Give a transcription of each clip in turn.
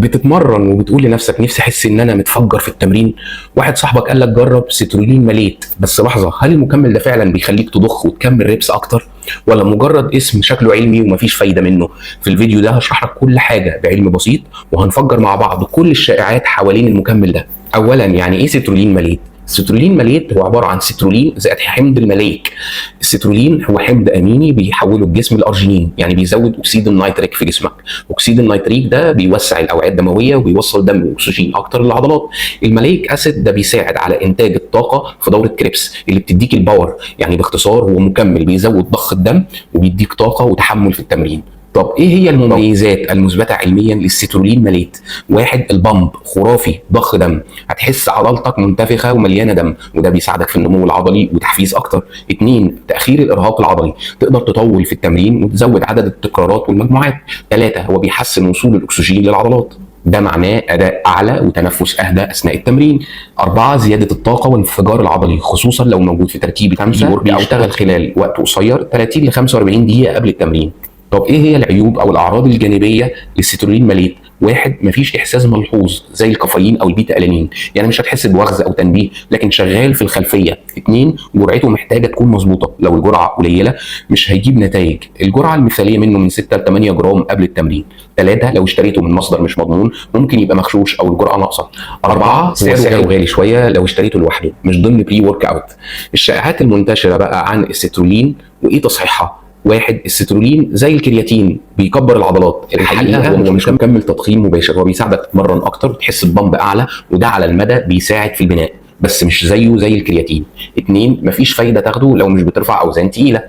بتتمرن وبتقول لنفسك نفسي احس ان انا متفجر في التمرين، واحد صاحبك قال لك جرب سيترولين مليت، بس لحظه، هل المكمل ده فعلا بيخليك تضخ وتكمل ريبس اكتر، ولا مجرد اسم شكله علمي ومفيش فايده منه؟ في الفيديو ده هشرح لك كل حاجه بعلم بسيط، وهنفجر مع بعض كل الشائعات حوالين المكمل ده. اولا، يعني ايه سيترولين مليت؟ السيترولين مليت هو عباره عن سيترولين زائد حمض المليك. السيترولين هو حمض اميني بيحوله الجسم الارجينين، يعني بيزود اكسيد النيتريك في جسمك. اكسيد النيتريك ده بيوسع الاوعيه الدمويه وبيوصل دم واكسجين اكتر للعضلات. المليك اسيد ده بيساعد على انتاج الطاقه في دوره كريبس اللي بتديك الباور، يعني باختصار هو مكمل بيزود ضخ الدم وبيديك طاقه وتحمل في التمرين. طب ايه هي المميزات المثبته علميا للسيترولين مليت؟ واحد، البامب خرافي، ضخ دم، هتحس عضلتك منتفخه ومليانه دم، وده بيساعدك في النمو العضلي وتحفيز اكتر. اتنين، تاخير الارهاق العضلي، تقدر تطول في التمرين وتزود عدد التكرارات والمجموعات. ثلاثه، هو بيحسن وصول الاكسجين للعضلات، ده معناه اداء اعلى وتنفس اهدى اثناء التمرين. اربعه، زياده الطاقه والانفجار العضلي، خصوصا لو موجود في تركيبه. خمسه، بيشتغل خلال وقت قصير 30 ل 45 دقيقه قبل التمرين. طب ايه هي العيوب او الاعراض الجانبيه للسيترولين مليت؟ واحد، مفيش احساس ملحوظ زي الكافيين او البيتا الانين، يعني مش هتحس بوغز او تنبيه لكن شغال في الخلفيه. اتنين، جرعته محتاجه تكون مظبوطه، لو الجرعه قليله مش هيجيب نتائج. الجرعه المثاليه منه من 6 ل 8 جرام قبل التمرين. ثلاثه، لو اشتريته من مصدر مش مضمون ممكن يبقى مغشوش او الجرعه ناقصه. اربعه، سعره غالي شويه لو اشتريته لوحده مش ضمن بري ورك اوت. الشائعات المنتشره بقى عن السيترولين وايه تصحيحها؟ واحد، السيترولين زي الكرياتين بيكبر العضلات، الحقيقه هو مش مكمل تضخيم مباشر، هو بيساعدك تتمرن اكتر وتحس ببمب اعلى، وده على المدى بيساعد في البناء بس مش زيه زي الكرياتين. اتنين، مفيش فايده تاخده لو مش بترفع اوزان تقيله.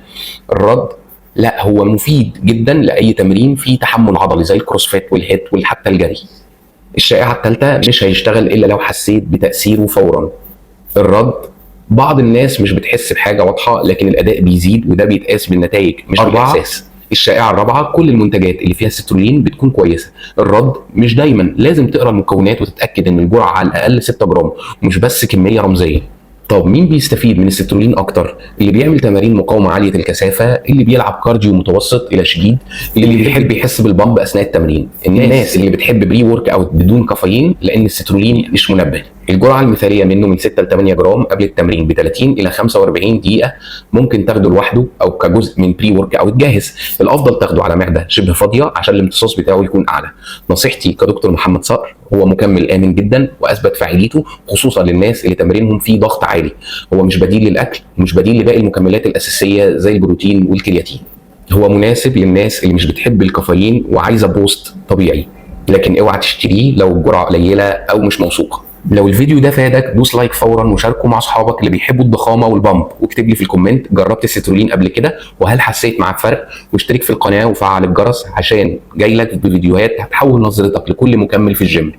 الرد، لا، هو مفيد جدا لاي تمرين فيه تحمل عضلي زي الكروسفيت والهيت وحتى الجري. الشائعه الثالثه، مش هيشتغل الا لو حسيت بتاثيره فورا. الرد، بعض الناس مش بتحس بحاجه واضحه لكن الاداء بيزيد وده بيتقاس بالنتائج مش بالاحساس. الشائعه الرابعه، كل المنتجات اللي فيها سيترولين بتكون كويسه. الرد، مش دايما، لازم تقرا المكونات وتتاكد ان الجرعه على الاقل 6 جرام ومش بس كميه رمزيه. طب مين بيستفيد من السيترولين اكتر؟ اللي بيعمل تمارين مقاومه عاليه الكثافه، اللي بيلعب كارديو متوسط الى شديد، اللي بيحب يحس بالبامب اثناء التمرين، الناس اللي بتحب بري ورك اوت بدون كافيين، لان السيترولين مش منبه. الجرعه المثاليه منه من 6 ل 8 جرام قبل التمرين ب 30 الى 45 دقيقه، ممكن تاخده لوحده او كجزء من بري ورك اوت جاهز. الافضل تاخده على معده شبه فاضيه عشان الامتصاص بتاعه يكون اعلى. نصيحتي كدكتور محمد صقر، هو مكمل امن جدا واثبت فاعليته خصوصا للناس اللي تمرينهم فيه ضغط عالي. هو مش بديل للاكل ومش بديل لباقي المكملات الاساسيه زي البروتين والكرياتين. هو مناسب للناس اللي مش بتحب الكافيين وعايزه بوست طبيعي، لكن اوعى تشتريه لو الجرعه قليله او مش موثوقه. لو الفيديو ده فادك دوس لايك فورا وشاركه مع اصحابك اللي بيحبوا الضخامه والبامب، واكتب لي في الكومنت جربت السيترولين قبل كده وهل حسيت معاك فرق، واشترك في القناه وفعل الجرس عشان جاي لك بفيديوهات هتحول نظرتك لكل مكمل في الجيم.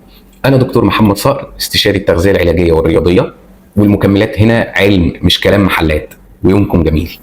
انا دكتور محمد صقر، استشاري التغذيه العلاجيه والرياضيه، والمكملات هنا علم مش كلام محلات. ويومكم جميل.